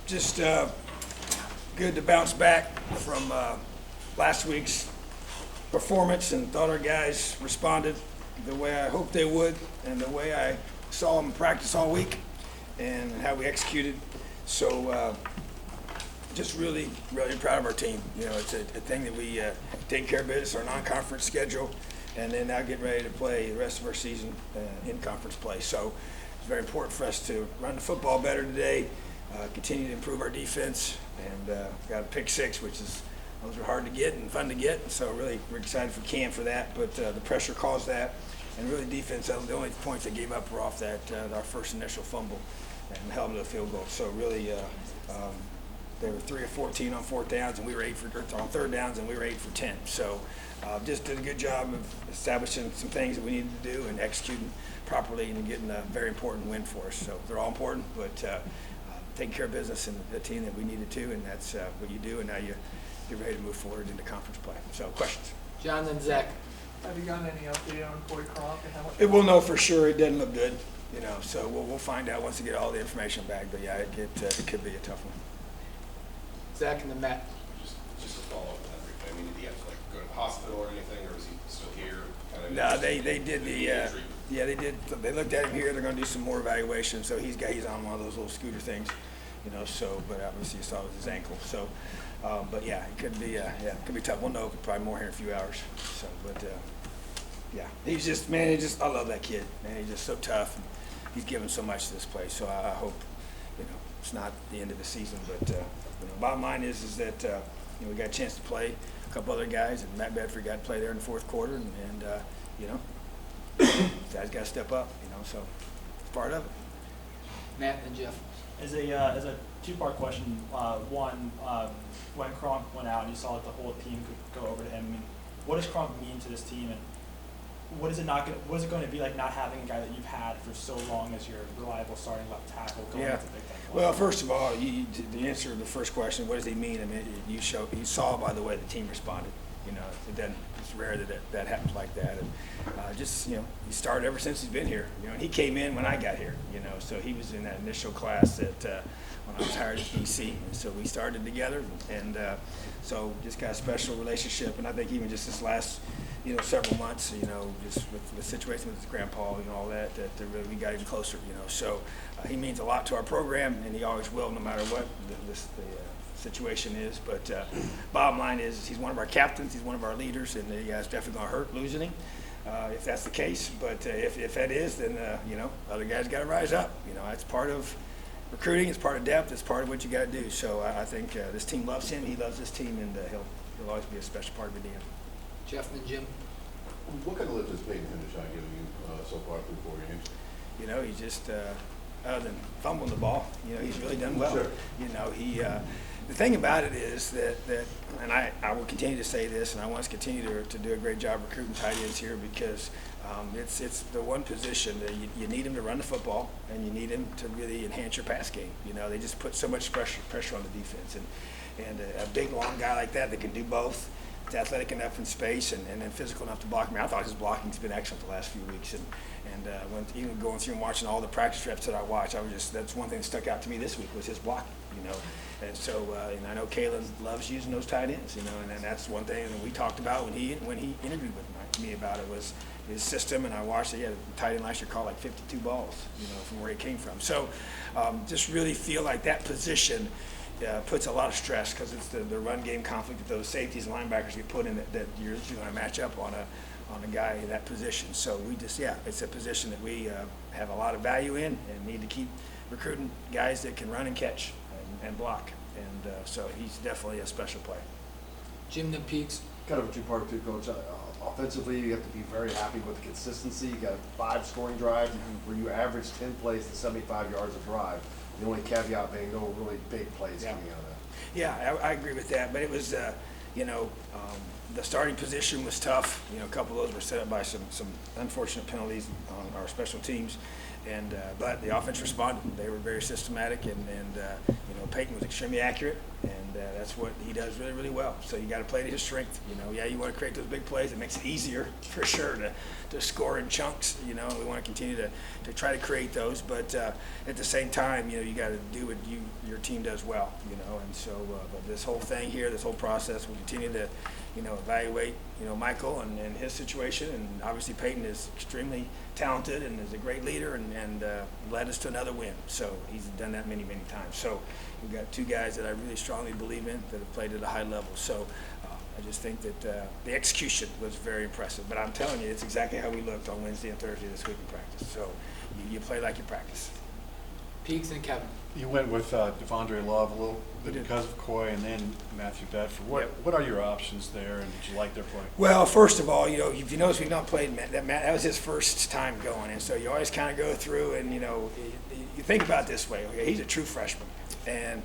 Just good to bounce back from last week's performance, and thought our guys responded the way I hoped they would and the way I saw them practice all week and how we executed. So just really proud of our team. You know, it's a thing that we take care of business, our non-conference schedule, and then now get ready to play the rest of our season in conference play. So it's very important for us to run the football better today, continue to improve our defense, and got a pick six, which is, those are hard to get and fun to get. So really, we're excited for Cam for that, but the pressure caused that. And really defense, the only points they gave up were off that, our first initial fumble and held them to a field goal. So really, they were 3 of 14 on fourth downs, and we were 8 on third downs, and we were 8 for 10. So just did a good job of establishing some things that we needed to do and executing properly and getting a very important win for us. So they're all important, but taking care of business and the team that we needed to, and that's what you do, and now you're ready to move forward into conference play. So questions? John, then Zach. Have you gotten any update on Corey Cronk and how much? We'll know for sure. It doesn't look good, you know. So we'll find out once we get all the information back. But yeah, it could be a tough one. Zach and then Matt. Just to follow up on everything. I mean, did he have to go to the hospital or anything, or is he still here? No, they did the yeah, they did. They looked at him here. They're going to do some more evaluation. So he's on one of those little scooter things, you know. So, but obviously you saw it was his ankle. So, but yeah, it could be it could be tough. We'll know probably more here in a few hours. So, but yeah, he's just, man. I love that kid, man. He's just so tough. And he's given so much to this place. So I hope, you know, it's not the end of the season. But you know, bottom line is that you know, we got a chance to play a couple other guys, and Matt Bedford got to play there in the fourth quarter, and you know, guys got to step up. You know, so it's part of it. Matt and Jeff. As a two-part question, one, when Cronk went out and you saw that the whole team could go over to him, I mean, what does Cronk mean to this team, and what is it going to be like not having a guy that you've had for so long as your reliable starting left tackle going into Big Ten play? Well, first of all, the answer to the first question, what does he mean? I mean, you saw by the way the team responded. You know, it's rare that happens like that. And just, you know, he started ever since he's been here. You know, and he came in when I got here. You know, so he was in that initial class that when I was hired at DC. And so we started together, and so just got a special relationship. And I think even just this last, you know, several months, you know, just with the situation with his grandpa and all that really we got even closer. You know, so he means a lot to our program, and he always will, no matter what the situation is. But bottom line is he's one of our captains, he's one of our leaders, and it's definitely going to hurt losing him if that's the case. But if that is, then you know, other guys got to rise up. You know, that's part of recruiting, it's part of depth, it's part of what you got to do. So I think this team loves him, he loves this team, and he'll always be a special part of it. Jeff and Jim. What kind of lift has Peyton Hendershot given you so far through 4 games? You know, he's just other than fumbling the ball, you know, he's really done well. Sure. You know, the thing about it is that and I will continue to say this, and I want us to continue to do a great job recruiting tight ends here, because it's the one position that you need him to run the football, and you need him to really enhance your pass game. You know, they just put so much pressure on the defense, and a big, long guy like that can do both. It's athletic enough in space and then physical enough to block. I mean, I thought his blocking's been excellent the last few weeks, and when even going through and watching all the practice reps that I watched, that's one thing that stuck out to me this week was his blocking. You know, and so and I know Kalen loves using those tight ends. You know, and that's one thing that we talked about when he interviewed with me about it was his system. And I watched it. Yeah, the tight end last year caught like 52 balls. You know, from where he came from. So just really feel like that position puts a lot of stress, because it's the run game conflict that those safeties and linebackers get put in that you're going to match up on a guy in that position. So we just, it's a position that we have a lot of value in and need to keep recruiting guys that can run and catch and block. And so he's definitely a special player. Jim and Peaks. Kind of a two-part too, Coach. Offensively, you have to be very happy with the consistency. You got 5 scoring drives where you average 10 plays to 75 yards a drive. The only caveat being no really big plays coming out of that. Yeah, I agree with that. But it was, you know, the starting position was tough. You know, a couple of those were set up by some unfortunate penalties on our special teams. And but the offense responded. They were very systematic, and you know, Peyton was extremely accurate, and that's what he does really, really well. So you got to play to his strength. Yeah, you want to create those big plays. It makes it easier for sure to score in chunks. We want to continue to try to create those, but at the same time, you got to do what your team does well. And so but this whole thing here, this whole process, will continue to evaluate Michael and his situation, and obviously Peyton is extremely talented and is a great leader and led us to another win. So he's done that many, many times. So we've got two guys that I really strongly believe in that have played at a high level. So I just think that the execution was very impressive. But I'm telling you, it's exactly how we looked on Wednesday and Thursday this week in practice. So you play like you practice. Peaks and Kevin. You went with Devondre Love a little We bit did. because of Coy and then Matthew Bedford. Yep. What are your options there, and did you like their play? Well, first of all, if you notice, we've not played Matt. That was his first time going, and so you always kind of go through and you think about it this way. Okay, he's a true freshman, and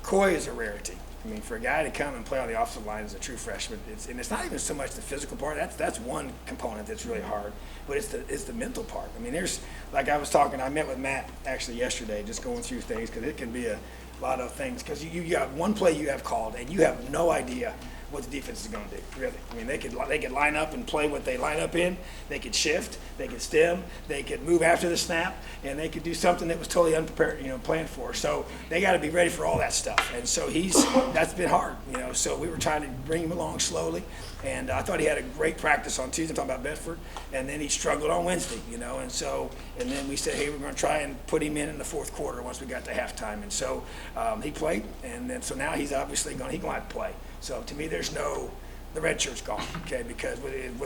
Coy is a rarity. I mean, for a guy to come and play on the offensive line as a true freshman, it's not even so much the physical part. That's one component that's really hard, but it's the mental part. I mean, like I was talking. I met with Matt actually yesterday, just going through things because it can be a lot of things. Because you got one play you have called, and you have no idea what the defense is going to do. Really, I mean, they could line up and play what they line up in. They could shift, they could stem, they could move after the snap, and they could do something that was totally unprepared, planned for. So they got to be ready for all that stuff. And so that's been hard, So we were trying to bring him along slowly, and I thought he had a great practice on Tuesday. I'm talking about Bedford, and then he struggled on Wednesday, and then we said, hey, we're going to try and put him in the fourth quarter once we got to halftime, and so he played, and then so now he's obviously going to have to play. So to me, the red shirt's gone, okay? Because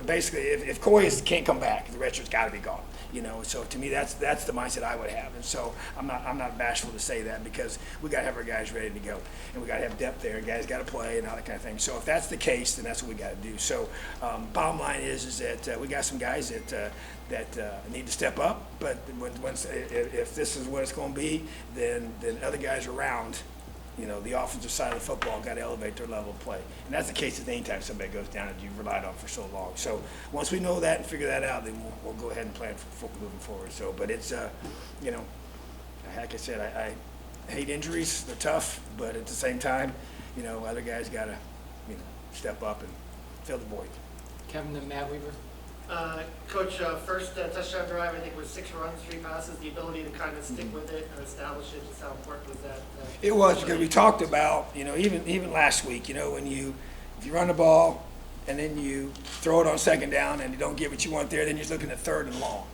basically, if Coy can't come back, the red shirt's got to be gone, So to me, that's the mindset I would have, and so I'm not bashful to say that because we got to have our guys ready to go, and we got to have depth there, and guys got to play and all that kind of thing. So if that's the case, then that's what we got to do. So bottom line is that we got some guys that need to step up, but if this is what it's going to be, then other guys around. The offensive side of the football got to elevate their level of play. And that's the case with any time somebody goes down that you've relied on for so long. So once we know that and figure that out, then we'll go ahead and plan for moving forward. So, but it's, like I said, I hate injuries. They're tough, but at the same time, other guys got to, step up and fill the void. Kevin and Matt Weaver. Coach, first touchdown drive, I think was 6 runs, 3 passes. The ability to kind of stick with it and establish it, just how important was that? It was because we talked about, even last week, if you run the ball and then you throw it on second down and you don't get what you want there, then you're looking at third and long,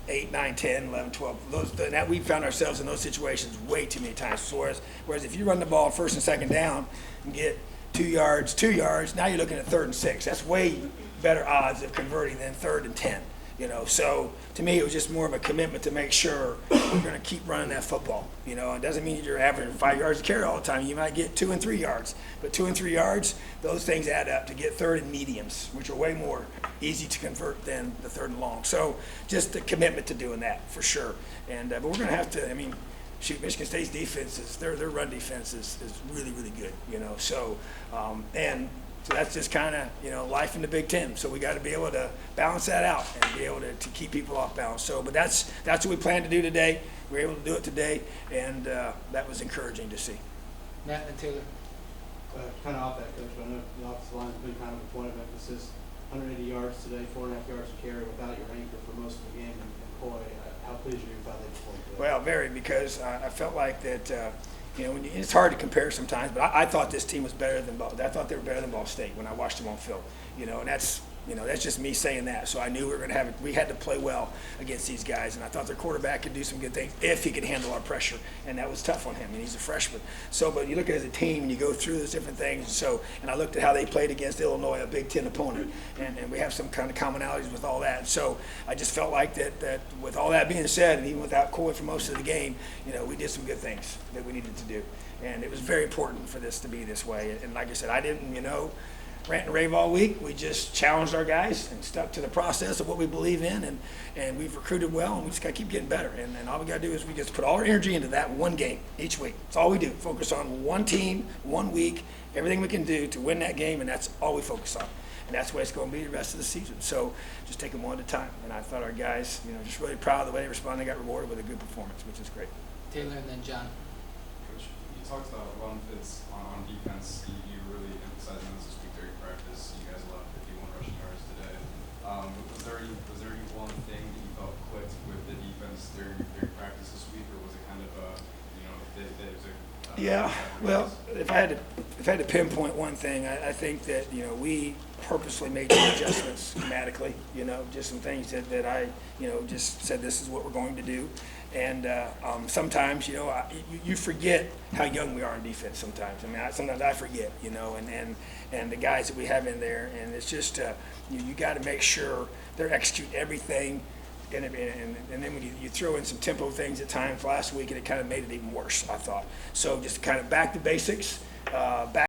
8, 9, 10, 11, 12. That we found ourselves in those situations way too many times. So whereas if you run the ball first and second down and get 2 yards, now you're looking at third and 6. That's way better odds of converting than third and 10. So to me, it was just more of a commitment to make sure we're going to keep running that football. It doesn't mean you're averaging 5 yards to carry all the time. You might get 2 and 3 yards, but 2 and 3 yards, those things add up to get third and mediums, which are way more easy to convert than the third and long. So just the commitment to doing that for sure. And but we're going to have to. Michigan State's defense their run defense is really, really good. So So that's just kind of, life in the Big Ten. So we got to be able to balance that out and be able to keep people off balance. So, but that's what we plan to do today. We were able to do it today, and that was encouraging to see. Matt and Taylor. Kind of off that, Coach, but I know the offensive line has been kind of a point of emphasis. 180 yards today, 4.5 yards to carry without your anchor for most of the game. And Coy, how pleased are you with how they performed today? Well, very, because I felt like that. It's hard to compare sometimes, but I thought this team was better than Ball. I thought they were better than Ball State when I watched them on film. And that's just me saying that. So I knew we were going to have it. We had to play well against these guys, and I thought their quarterback could do some good things if he could handle our pressure, and that was tough on him. And he's a freshman. So, but you look at it as a team, and you go through those different things. And I looked at how they played against Illinois, a Big Ten opponent, and we have some kind of commonalities with all that. So I just felt like that with all that being said, and even without Coy for most of the game, we did some good things that we needed to do. And it was very important for this to be this way. And like I said, I didn't, rant and rave all week. We just challenged our guys and stuck to the process of what we believe in, and we've recruited well, and we just got to keep getting better. And all we got to do is we just put all our energy into that one game each week. That's all we do. Focus on one team, 1 week, everything we can do to win that game, and that's all we focus on. And that's the way it's going to be the rest of the season. So just take them one at a time. And I thought our guys, just really proud of the way they responded. They got rewarded with a good performance, which is great. Taylor and then John. Coach, you talked about run fits on defense. You were really emphasizing this week during practice. You guys allowed 51 rushing yards today. Was there any one thing that you felt clicked with the defense during practice this week, or was it kind of that it was a Yeah, well, if I had to pinpoint one thing, I think that, we purposely made some adjustments schematically, just some things that I, just said this is what we're going to do. And sometimes, you forget how young we are in defense sometimes. I mean, sometimes I forget, and the guys that we have in there, and it's just, you got to make sure they're executing everything. And then when you throw in some tempo things at times last week, and it kind of made it even worse, I thought. So just kind of back to basics, back